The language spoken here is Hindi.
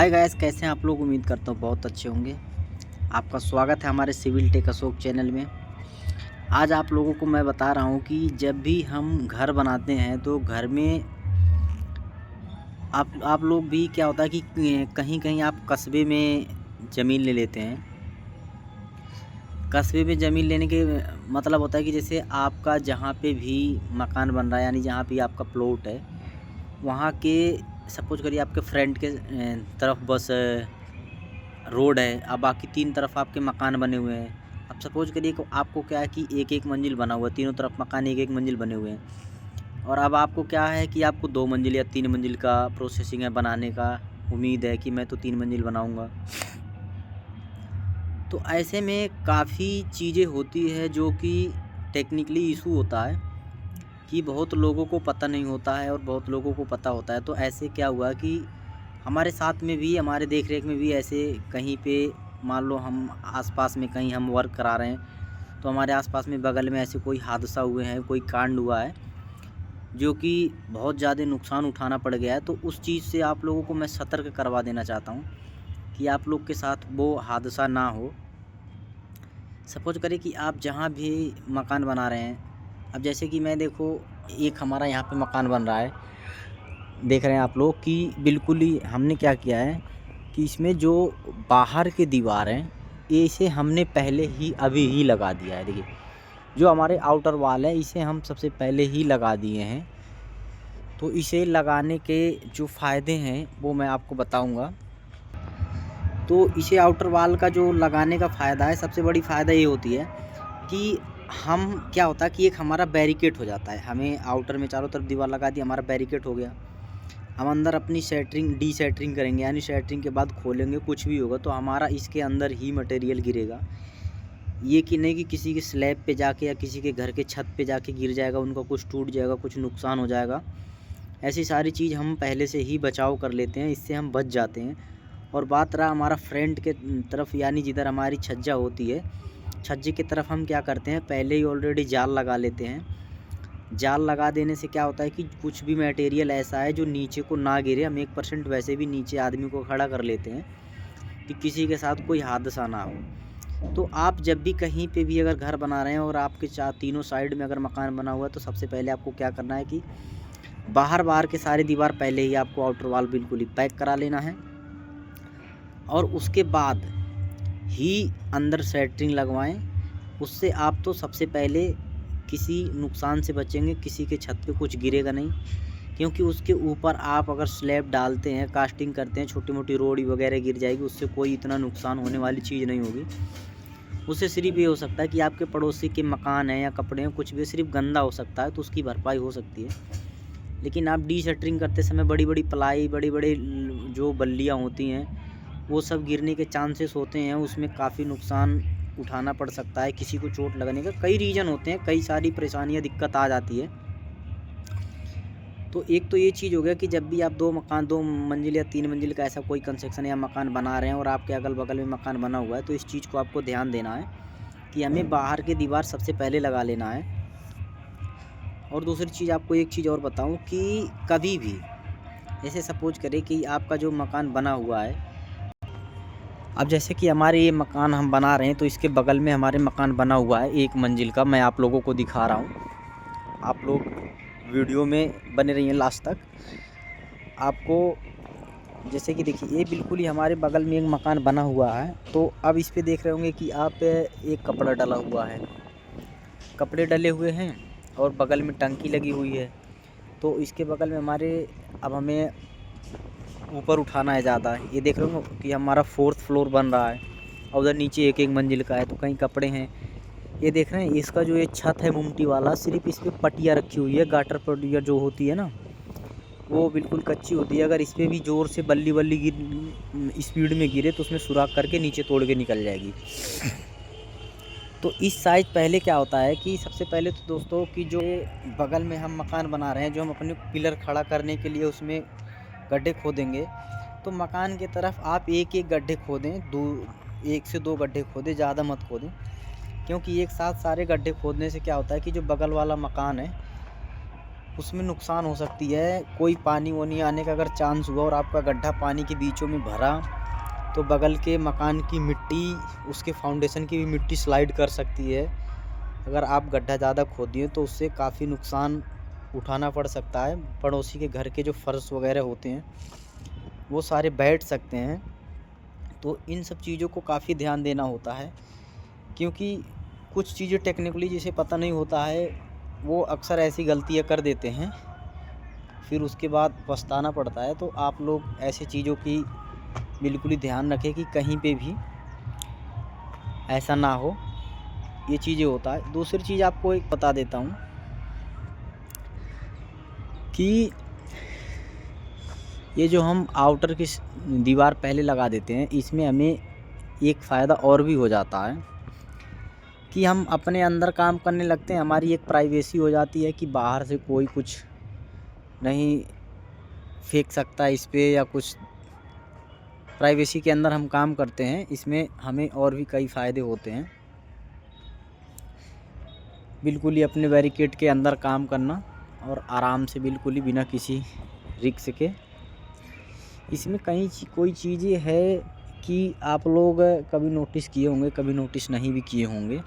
हाय गाइस, कैसे हैं आप लोग। उम्मीद करता हूँ बहुत अच्छे होंगे। आपका स्वागत है हमारे सिविल टेक अशोक चैनल में। आज आप लोगों को मैं बता रहा हूँ कि जब भी हम घर बनाते हैं तो घर में आप लोग भी क्या होता है कि कहीं कहीं आप कस्बे में ज़मीन ले लेते हैं। कस्बे में ज़मीन लेने के मतलब होता है कि जैसे आपका जहाँ पे भी मकान बन रहा है, यानी जहाँ भी आपका प्लॉट है, वहाँ के सपोज करिए आपके फ्रंट के तरफ बस रोड है। अब बाकी तीन तरफ आपके मकान बने हुए हैं। अब सपोज करिए कि आपको क्या है कि एक एक मंजिल बना हुआ है, तीनों तरफ मकान एक एक मंजिल बने हुए हैं। और अब आपको क्या है कि आपको 2 मंजिल या 3 मंजिल का प्रोसेसिंग है बनाने का। उम्मीद है कि मैं तो 3 मंजिल बनाऊंगा। तो ऐसे में काफ़ी चीज़ें होती है जो कि टेक्निकली इशू होता है कि बहुत लोगों को पता नहीं होता है और बहुत लोगों को पता होता है। तो ऐसे क्या हुआ कि हमारे साथ में भी, हमारे देख रेख में भी ऐसे कहीं पे मान लो हम आसपास में कहीं हम वर्क करा रहे हैं, तो हमारे आसपास में बगल में ऐसे कोई हादसा हुए हैं, कोई कांड हुआ है जो कि बहुत ज़्यादा नुकसान उठाना पड़ गया है। तो उस चीज़ से आप लोगों को मैं सतर्क करवा देना चाहता हूँ कि आप लोग के साथ वो हादसा ना हो। सपोज करें कि आप जहाँ भी मकान बना रहे हैं, अब जैसे कि मैं देखो, एक हमारा यहाँ पे मकान बन रहा है, देख रहे हैं आप लोग कि बिल्कुल ही हमने क्या किया है कि इसमें जो बाहर की दीवार हैं, ये इसे हमने पहले ही अभी ही लगा दिया है। देखिए, जो हमारे आउटर वाल है इसे हम सबसे पहले ही लगा दिए हैं। तो इसे लगाने के जो फ़ायदे हैं वो मैं आपको बताऊंगा। तो इसे आउटर वाल का जो लगाने का फ़ायदा है, सबसे बड़ी फ़ायदा ये होती है कि हम क्या होता है कि एक हमारा बैरिकेड हो जाता है। हमें आउटर में चारों तरफ दीवार लगा दी, हमारा बैरिकेड हो गया। हम अंदर अपनी शटरिंग डी शटरिंग करेंगे, यानी शटरिंग के बाद खोलेंगे, कुछ भी होगा तो हमारा इसके अंदर ही मटेरियल गिरेगा। ये कि नहीं कि किसी के स्लैब पे जाके या किसी के घर के छत पे जाके गिर जाएगा, उनका कुछ टूट जाएगा, कुछ नुकसान हो जाएगा। ऐसी सारी चीज़ हम पहले से ही बचाव कर लेते हैं, इससे हम बच जाते हैं। और बात रहा हमारा फ्रंट के तरफ, यानी जिधर हमारी छज्जा होती है, छज्जे की तरफ हम क्या करते हैं, पहले ही ऑलरेडी जाल लगा लेते हैं। जाल लगा देने से क्या होता है कि कुछ भी मटेरियल ऐसा है जो नीचे को ना गिरे। हम 1% वैसे भी नीचे आदमी को खड़ा कर लेते हैं कि किसी के साथ कोई हादसा ना हो। तो आप जब भी कहीं पे भी अगर घर बना रहे हैं और आपके तीनों साइड में अगर मकान बना हुआ है, तो सबसे पहले आपको क्या करना है कि बाहर के सारी दीवार पहले ही आपको आउटर वॉल बिल्कुल ही पैक करा लेना है। और उसके बाद ही अंदर सेंटरिंग लगवाएं। उससे आप तो सबसे पहले किसी नुकसान से बचेंगे, किसी के छत पे कुछ गिरेगा नहीं। क्योंकि उसके ऊपर आप अगर स्लैब डालते हैं, कास्टिंग करते हैं, छोटी मोटी रोड़ी वगैरह गिर जाएगी, उससे कोई इतना नुकसान होने वाली चीज़ नहीं होगी। उससे सिर्फ ये हो सकता है कि आपके पड़ोसी के मकान है या कपड़े हैं, कुछ भी सिर्फ गंदा हो सकता है, तो उसकी भरपाई हो सकती है। लेकिन आप डी शटरिंग करते समय बड़ी बड़ी प्लाई, बड़ी बड़ी जो बल्लियाँ होती हैं, वो सब गिरने के चांसेस होते हैं। उसमें काफ़ी नुकसान उठाना पड़ सकता है, किसी को चोट लगने का कई रीज़न होते हैं, कई सारी परेशानियां, दिक्कत आ जाती है। तो एक तो ये चीज़ हो गया कि जब भी आप दो मंजिल या 3 मंजिल का ऐसा कोई कंस्ट्रक्शन या मकान बना रहे हैं और आपके अगल बगल में मकान बना हुआ है, तो इस चीज़ को आपको ध्यान देना है कि हमें बाहर की दीवार सबसे पहले लगा लेना है। और दूसरी चीज़, आपको एक चीज़ और बताऊँ कि कभी भी जैसे सपोज करें कि आपका जो मकान बना हुआ है, अब जैसे कि हमारे ये मकान हम बना रहे हैं, तो इसके बगल में हमारे मकान बना हुआ है 1 मंजिल का। मैं आप लोगों को दिखा रहा हूँ, आप लोग वीडियो में बने रहिए लास्ट तक। आपको जैसे कि देखिए, ये बिल्कुल ही हमारे बगल में एक मकान बना हुआ है। तो अब इस पे देख रहे होंगे कि आप एक कपड़ा डला हुआ है, कपड़े डले हुए हैं और बगल में टंकी लगी हुई है। तो इसके बगल में हमारे, अब हमें ऊपर उठाना है ज़्यादा। ये देख रहे हो कि हमारा 4th फ्लोर बन रहा है और उधर नीचे एक एक मंजिल का है, तो कहीं कपड़े हैं। ये देख रहे हैं, इसका जो ये छत है मुमटी वाला, सिर्फ इस पर पट्टियाँ रखी हुई है। गाटर पट्टिया जो होती है ना, वो बिल्कुल कच्ची होती है। अगर इस पर भी ज़ोर से बल्ली बल्ली स्पीड में गिरे तो उसमें सुराख करके नीचे तोड़ के निकल जाएगी। तो इस साइज पहले क्या होता है कि सबसे पहले तो दोस्तों कि जो बगल में हम मकान बना रहे हैं, जो हम अपने पिलर खड़ा करने के लिए उसमें गड्ढे खोदेंगे, तो मकान की तरफ आप एक एक गड्ढे खोदें, 1 से 2 गड्ढे खोदें, ज़्यादा मत खोदें। क्योंकि एक साथ सारे गड्ढे खोदने से क्या होता है कि जो बगल वाला मकान है उसमें नुकसान हो सकती है। कोई पानी वानी आने का अगर चांस हुआ और आपका गड्ढा पानी के बीचों में भरा, तो बगल के मकान की मिट्टी, उसके फाउंडेशन की भी मिट्टी स्लाइड कर सकती है। अगर आप गड्ढा ज़्यादा खोद दिए तो उससे काफ़ी नुकसान उठाना पड़ सकता है। पड़ोसी के घर के जो फर्श वगैरह होते हैं वो सारे बैठ सकते हैं। तो इन सब चीज़ों को काफ़ी ध्यान देना होता है, क्योंकि कुछ चीज़ें टेक्निकली जिसे पता नहीं होता है वो अक्सर ऐसी गलतियाँ कर देते हैं, फिर उसके बाद पछताना पड़ता है। तो आप लोग ऐसी चीज़ों की बिल्कुल ही ध्यान रखें कि कहीं पे भी ऐसा ना हो। ये चीज़ें होता है। दूसरी चीज़ आपको एक बता देता हूँ कि ये जो हम आउटर की दीवार पहले लगा देते हैं, इसमें हमें एक फ़ायदा और भी हो जाता है कि हम अपने अंदर काम करने लगते हैं। हमारी एक प्राइवेसी हो जाती है कि बाहर से कोई कुछ नहीं फेंक सकता इस पे, या कुछ प्राइवेसी के अंदर हम काम करते हैं। इसमें हमें और भी कई फ़ायदे होते हैं। बिल्कुल ही अपने बैरिकेड के अंदर काम करना और आराम से, बिल्कुल ही बिना किसी रिस्क के। इसमें कोई चीज़ें है कि आप लोग कभी नोटिस किए होंगे, कभी नोटिस नहीं भी किए होंगे।